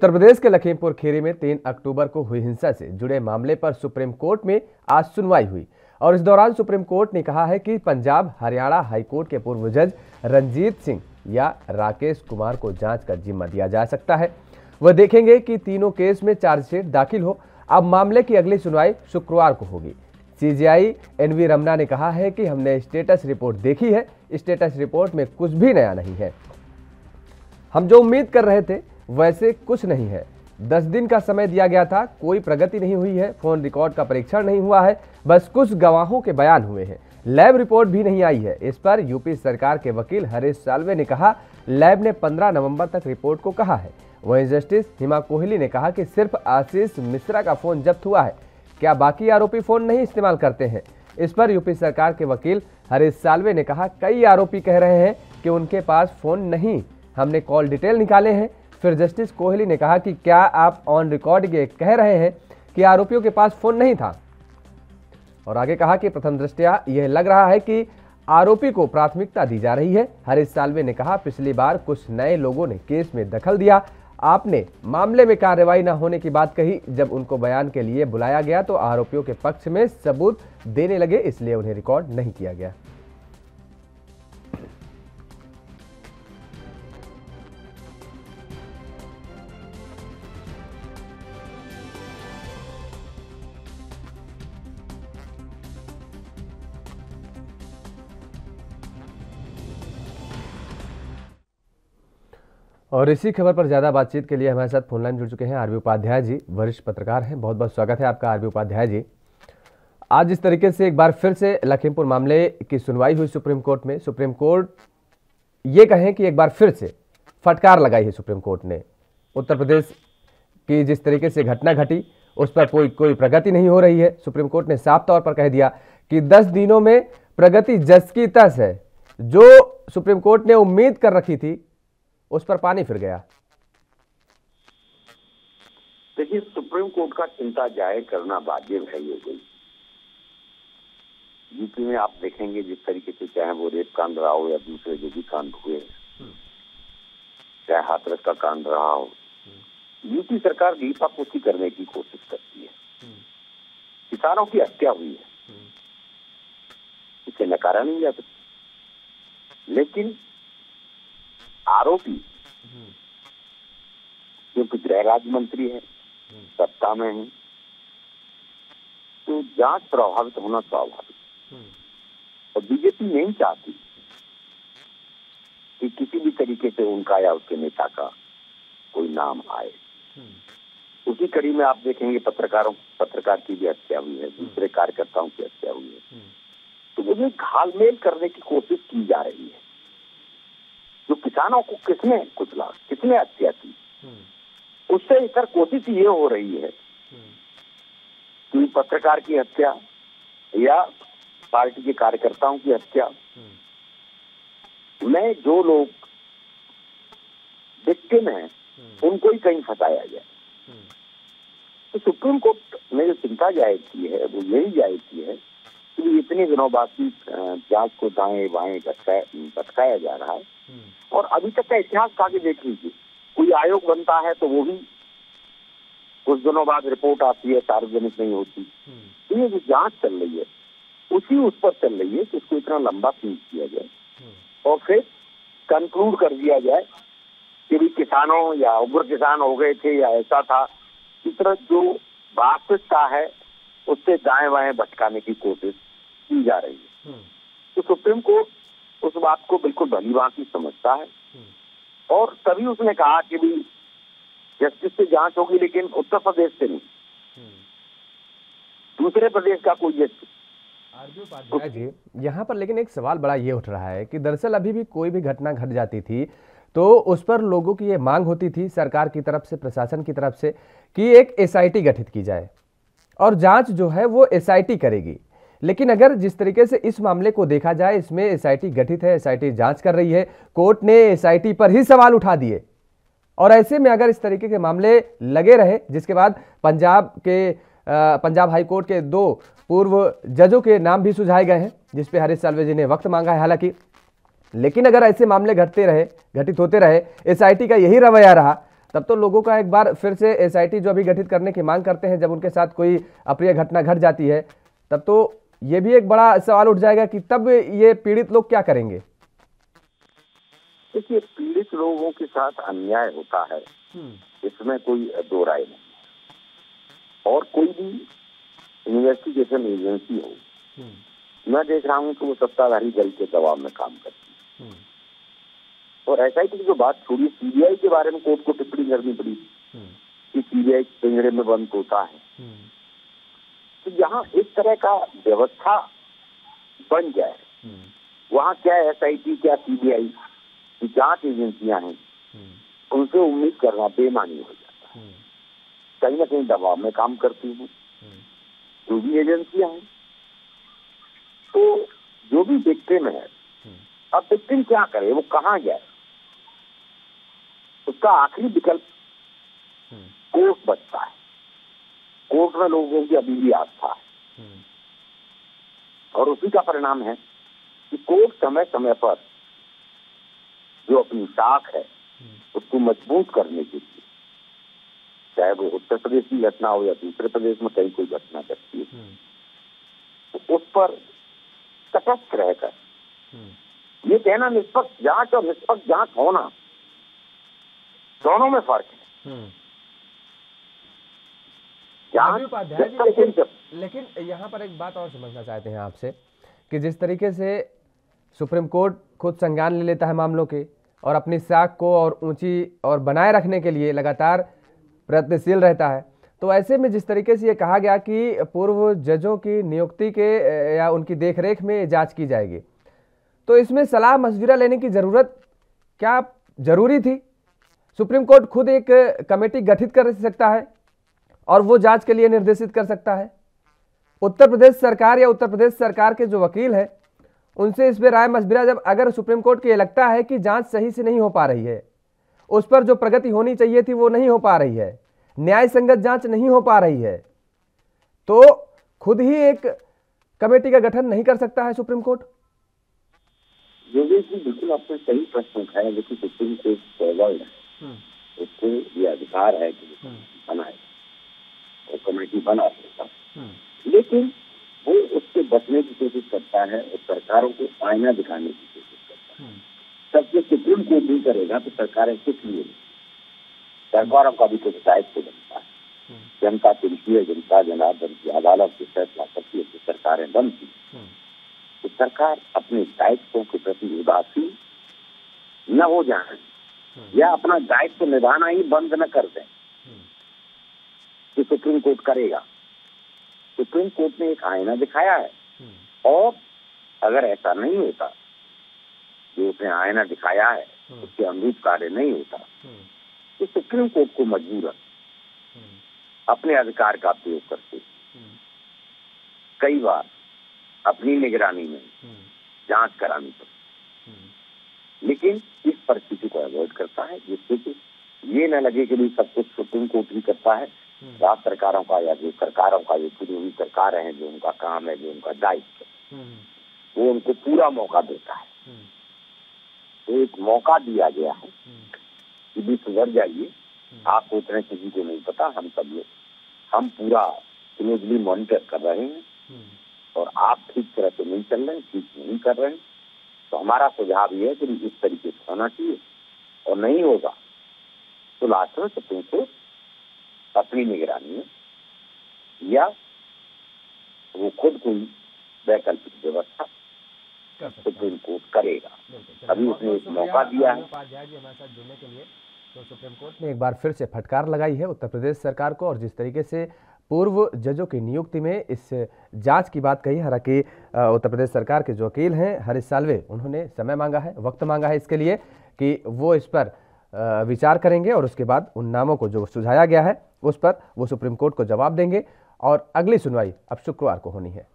उत्तर प्रदेश के लखीमपुर खीरी में 3 अक्टूबर को हुई हिंसा से जुड़े मामले पर सुप्रीम कोर्ट में आज सुनवाई हुई और इस दौरान सुप्रीम कोर्ट ने कहा है कि पंजाब हरियाणा हाईकोर्ट के पूर्व जज रंजीत सिंह या राकेश कुमार को जांच का जिम्मा दिया जा सकता है। वह देखेंगे कि तीनों केस में चार्जशीट दाखिल हो। अब मामले की अगली सुनवाई शुक्रवार को होगी। सीजेआई एनवी रमना ने कहा है कि हमने स्टेटस रिपोर्ट देखी है, स्टेटस रिपोर्ट में कुछ भी नया नहीं है। हम जो उम्मीद कर रहे थे वैसे कुछ नहीं है। 10 दिन का समय दिया गया था, कोई प्रगति नहीं हुई है। फोन रिकॉर्ड का परीक्षण नहीं हुआ है, बस कुछ गवाहों के बयान हुए हैं। लैब रिपोर्ट भी नहीं आई है। इस पर यूपी सरकार के वकील हरीश साल्वे ने कहा, लैब ने 15 नवंबर तक रिपोर्ट को कहा है। वहीं जस्टिस हिमा कोहली ने कहा कि सिर्फ आशीष मिश्रा का फोन जब्त हुआ है, क्या बाकी आरोपी फोन नहीं इस्तेमाल करते हैं? इस पर यूपी सरकार के वकील हरीश साल्वे ने कहा, कई आरोपी कह रहे हैं कि उनके पास फोन नहीं, हमने कॉल डिटेल निकाले हैं। फिर जस्टिस कोहली ने कहा कि क्या आप ऑन रिकॉर्ड ये कह रहे हैं कि आरोपियों के पास फोन नहीं था? और आगे कहा कि प्रथम दृष्टया यह लग रहा है कि आरोपी को प्राथमिकता दी जा रही है। हरीश साल्वे ने कहा, पिछली बार कुछ नए लोगों ने केस में दखल दिया, आपने मामले में कार्रवाई न होने की बात कही। जब उनको बयान के लिए बुलाया गया तो आरोपियों के पक्ष में सबूत देने लगे, इसलिए उन्हें रिकॉर्ड नहीं किया गया। और इसी खबर पर ज्यादा बातचीत के लिए हमारे साथ फोनलाइन जुड़ चुके हैं आरबी उपाध्याय जी, वरिष्ठ पत्रकार हैं। बहुत बहुत स्वागत है आपका आरबी उपाध्याय जी। आज इस तरीके से एक बार फिर से लखीमपुर मामले की सुनवाई हुई सुप्रीम कोर्ट में। सुप्रीम कोर्ट ये कहें कि एक बार फिर से फटकार लगाई है सुप्रीम कोर्ट ने। उत्तर प्रदेश की जिस तरीके से घटना घटी उस पर कोई प्रगति नहीं हो रही है। सुप्रीम कोर्ट ने साफ तौर पर कह दिया कि 10 दिनों में प्रगति जस की तस है। जो सुप्रीम कोर्ट ने उम्मीद कर रखी थी उस पर पानी फिर गया। देखिए, सुप्रीम कोर्ट का चिंता जाहिर करना वाजिब है। ये कोई यूपी में आप देखेंगे जिस तरीके से, चाहे वो रेप कांड रहा हो या दूसरे जो भी कांड हुए, चाहे हाथरस का कांड रहा हो, यूपी सरकार लीपापोती करने की कोशिश करती है। किसानों की हत्या हुई है, इसे नकारा नहीं जा सकता, लेकिन आरोपी क्योंकि गृह राज्य मंत्री है, सत्ता में है, तो जांच प्रभावित होना स्वाभाविक। और बीजेपी नहीं चाहती कि किसी भी तरीके से उनका या उसके नेता का कोई नाम आए। उसी कड़ी में आप देखेंगे पत्रकार की भी हत्या हुई है, दूसरे कार्यकर्ताओं की हत्या हुई है। तो मुझे घालमेल करने की कोशिश की जा रही है। जो किसानों को किसने कुचला, किसने हत्या की, उससे इतर कोशिश ये हो रही है कि पत्रकार की हत्या या पार्टी के कार्यकर्ताओं की हत्या में जो लोग विक्टिम हैं उनको ही कहीं फंसाया जाए। तो सुप्रीम कोर्ट ने जो चिंता जाहिर की है वो यही जाहिर की है कि इतने दिनों बाद भी जांच को दाएं बाएं भटकाया जा रहा है। और अभी तक का इतिहास आगे देख लीजिए, कोई आयोग बनता है तो वो भी कुछ दिनों बाद रिपोर्ट आती है, सार्वजनिक नहीं होती। तो ये जो जांच चल रही है उसी उस पर चल रही है कि इसको इतना लंबा खींच दिया जाए और फिर कंक्लूड कर दिया जाए कि भी किसानों या उग्र किसान हो गए थे या ऐसा था। इस तरह जो वास्तविकता है उससे दाएं बाएं भटकाने की कोशिश की जा रही है। तो सुप्रीम कोर्ट उस बात को बिल्कुल भली भांति समझता है और तभी उसने कहा कि भी जस्टिस से जांच होगी, लेकिन उत्तर प्रदेश से नहीं, दूसरे प्रदेश का कोई जस्टिस। जी, यहाँ पर लेकिन एक सवाल बड़ा ये उठ रहा है कि दरअसल अभी भी कोई भी घटना घट जाती थी तो उस पर लोगों की ये मांग होती थी सरकार की तरफ से, प्रशासन की तरफ से, कि एक एसआईटी गठित की जाए और जांच जो है वो एसआईटी करेगी। लेकिन अगर जिस तरीके से इस मामले को देखा जाए, इसमें एसआईटी गठित है, एसआईटी जांच कर रही है, कोर्ट ने एसआईटी पर ही सवाल उठा दिए। और ऐसे में अगर इस तरीके के मामले लगे रहे, जिसके बाद पंजाब हाई कोर्ट के 2 पूर्व जजों के नाम भी सुझाए गए हैं, जिसपे हरीश साल्वे जी ने वक्त मांगा है हालांकि, लेकिन अगर ऐसे मामले घटित होते रहे, एसआईटी का यही रवैया रहा, तब तो लोगों का एक बार फिर से एसआईटी जो अभी गठित करने की मांग करते हैं, जब उनके साथ कोई अप्रिय घटना घट जाती है, तब तो ये भी एक बड़ा सवाल उठ जाएगा कि तब ये पीड़ित लोग क्या करेंगे। देखिए, पीड़ित लोगों के साथ अन्याय होता है, इसमें कोई दो राय नहीं। और कोई भी इन्वेस्टिगेशन एजेंसी हो, मैं देख रहा हूँ कि वो सत्ताधारी दल के दबाव में काम करती है। और एसआईटी की जो बात छोड़ी, सीबीआई के बारे में कोर्ट को टिप्पणी करनी पड़ी कि सीबीआई पिंजरे में बंद होता है। तो यहाँ इस तरह का व्यवस्था बन जाए, वहाँ क्या एसआईटी क्या सीबीआई की जांच एजेंसियां हैं, उनसे उम्मीद करना बेमानी हो जाता है। कहीं ना कहीं दबाव में काम करती हूँ जो भी एजेंसियां हैं। तो जो भी विक्टिम है, अब विक्टिम क्या करे, वो कहाँ जाए, उसका आखिरी विकल्प कोर्ट बचता है। कोर्ट में लोगों की अभी भी आस्था है, और उसी का परिणाम है कि कोर्ट समय समय पर जो अपनी साख है उसको मजबूत करने के लिए, चाहे वो उत्तर प्रदेश की घटना हो या दूसरे प्रदेश में कहीं कोई घटना घटती है, तो उस पर तटस्थ रहकर ये कहना निष्पक्ष जांच और निष्पक्ष जांच होना, दोनों में फर्क है। लेकिन यहाँ पर एक बात और समझना चाहते हैं आपसे कि जिस तरीके से सुप्रीम कोर्ट खुद संज्ञान ले लेता है मामलों के और अपनी साख को और ऊंची और बनाए रखने के लिए लगातार प्रयत्नशील रहता है, तो ऐसे में जिस तरीके से ये कहा गया कि पूर्व जजों की नियुक्ति के या उनकी देखरेख में जांच की जाएगी, तो इसमें सलाह मशविरा लेने की जरूरत क्या जरूरी थी? सुप्रीम कोर्ट खुद एक कमेटी गठित कर सकता है और वो जांच के लिए निर्देशित कर सकता है। उत्तर प्रदेश सरकार या उत्तर प्रदेश सरकार के जो वकील हैं उनसे इस पर राय मशविरा, जब अगर सुप्रीम कोर्ट को ये लगता है कि जांच सही से नहीं हो पा रही है, उस पर जो प्रगति होनी चाहिए थी वो नहीं हो पा रही है, न्याय संगत जांच नहीं हो पा रही है, तो खुद ही एक कमेटी का गठन नहीं कर सकता है सुप्रीम कोर्ट? योगेश जी, बिल्कुल आपने सही प्रश्न उठाया। देखिए, सुप्रीम कोर्ट फॉरवर्ड है, उसको ये अधिकार है कि बनाए और कमेटी बना सकता है, लेकिन वो उससे बचने की कोशिश करता है और सरकारों को आईना दिखाने की कोशिश करता है। सबसे सुप्रीम कोर्ट नहीं करेगा तो सरकारें कुछ नहीं, सरकारों का भी कुछ दायित्व बनता है। जनता चुनती है, जनता जनार्दन की अदालत से फैसला करती है, तो सरकारें बनती है। तो सरकार अपने दायित्वों के प्रति उदासीन न हो जाए या अपना दायित्व निभाना ही बंद न कर दें, तो सुप्रीम कोर्ट करेगा। सुप्रीम कोर्ट ने एक आईना दिखाया है, और अगर ऐसा नहीं होता, जो उसने आईना दिखाया है उसके अनुरूप कार्य नहीं होता, तो सुप्रीम कोर्ट को मजबूरन अपने अधिकार का प्रयोग करते कई बार अपनी निगरानी में जांच करानी पड़ती, लेकिन इस परिस्थिति को अवॉइड करता है, जिससे कि ये न लगे कि सब कुछ सुप्रीम कोर्ट ही करता है। राज्य सरकारों का या जो सरकारों का, जो चुनी हुई सरकारें हैं, जो उनका काम है, जो उनका दायित्व है, वो उनको पूरा मौका देता है। तो एक मौका दिया गया है कि भी सुधर जाइए, आप सोच रहे हैं किसी को नहीं पता, हम सब लोग हम पूरा क्लोजली मॉनिटर कर रहे हैं, और आप ठीक तरह से नहीं चल रहे हैं, ठीक नहीं कर रहे हैं, तो हमारा सुझाव ये है कि इस तरीके से होना चाहिए, और नहीं होगा तो लास्ट में सुप्रीम कोर्ट अपनी निगरानी में या वो खुद कोई वैकल्पिक व्यवस्था सुप्रीम कोर्ट करेगा। अभी उसने एक मौका दिया है। हमारे साथ जुड़ने के लिए तो सुप्रीम कोर्ट ने एक बार फिर से फटकार लगाई है उत्तर प्रदेश सरकार को, और जिस तरीके से पूर्व जजों की नियुक्ति में इस जांच की बात कही, हालांकि उत्तर प्रदेश सरकार के जो वकील हैं हरीश साल्वे, उन्होंने समय मांगा है, वक्त मांगा है इसके लिए कि वो इस पर विचार करेंगे, और उसके बाद उन नामों को जो सुझाया गया है उस पर वो सुप्रीम कोर्ट को जवाब देंगे, और अगली सुनवाई अब शुक्रवार को होनी है।